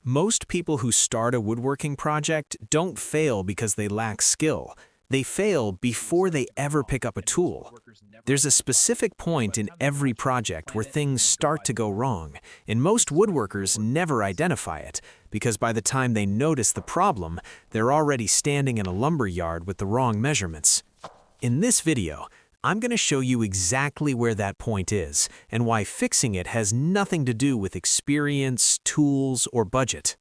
Most people who start a woodworking project don't fail because they lack skill. They fail before they ever pick up a tool. There's a specific point in every project where things start to go wrong, and most woodworkers never identify it, because by the time they notice the problem, they're already standing in a lumber yard with the wrong measurements. In this video, I'm going to show you exactly where that point is and why fixing it has nothing to do with experience, tools, or budget.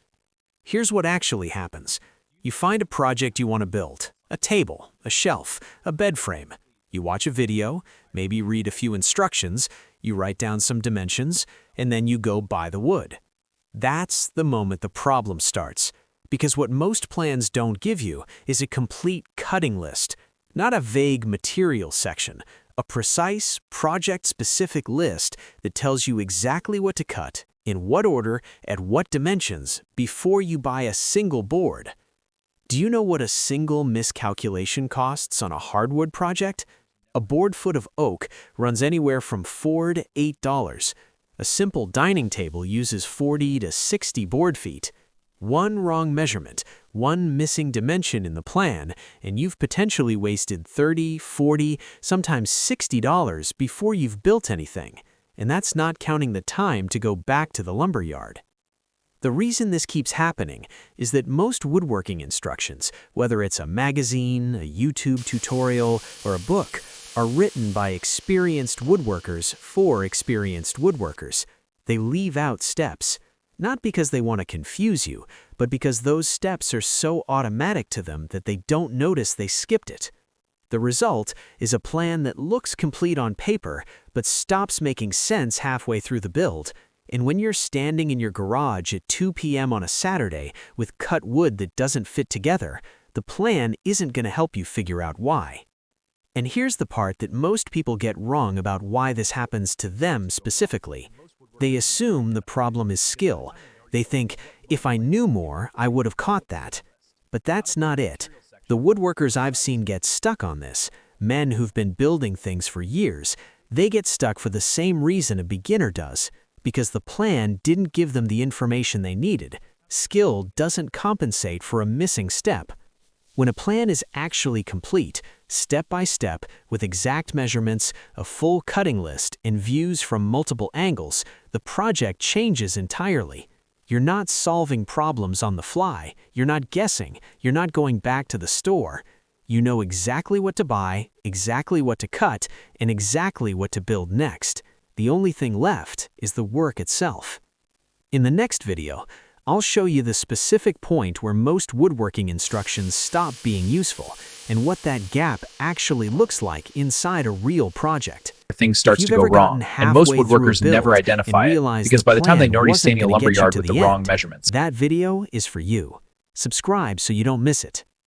Here's what actually happens. You find a project you want to build, a table, a shelf, a bed frame. You watch a video, maybe read a few instructions, you write down some dimensions, and then you go buy the wood. That's the moment the problem starts, because what most plans don't give you is a complete cutting list. Not a vague material section, a precise, project-specific list that tells you exactly what to cut, in what order, at what dimensions, before you buy a single board. Do you know what a single miscalculation costs on a hardwood project? A board foot of oak runs anywhere from $4 to $8. A simple dining table uses 40 to 60 board feet. One wrong measurement, one missing dimension in the plan, and you've potentially wasted $30, $40, sometimes $60 before you've built anything. And that's not counting the time to go back to the lumber yard. The reason this keeps happening is that most woodworking instructions, whether it's a magazine, a YouTube tutorial, or a book, are written by experienced woodworkers for experienced woodworkers. They leave out steps. Not because they want to confuse you, but because those steps are so automatic to them that they don't notice they skipped it. The result is a plan that looks complete on paper, but stops making sense halfway through the build. And when you're standing in your garage at 2 p.m. on a Saturday with cut wood that doesn't fit together, the plan isn't going to help you figure out why. And here's the part that most people get wrong about why this happens to them specifically. They assume the problem is skill. They think, if I knew more, I would have caught that. But that's not it. The woodworkers I've seen get stuck on this, men who've been building things for years, they get stuck for the same reason a beginner does, because the plan didn't give them the information they needed. Skill doesn't compensate for a missing step. When a plan is actually complete, step by step, with exact measurements, a full cutting list, and views from multiple angles, the project changes entirely. You're not solving problems on the fly. You're not guessing. You're not going back to the store. You know exactly what to buy, exactly what to cut, and exactly what to build next. The only thing left is the work itself. In the next video, I'll show you the specific point where most woodworking instructions stop being useful and what that gap actually looks like inside a real project. Things starts to go wrong, and most woodworkers never identify it because by the time they know you're standing in a lumber yard with the wrong measurements. That video is for you. Subscribe so you don't miss it.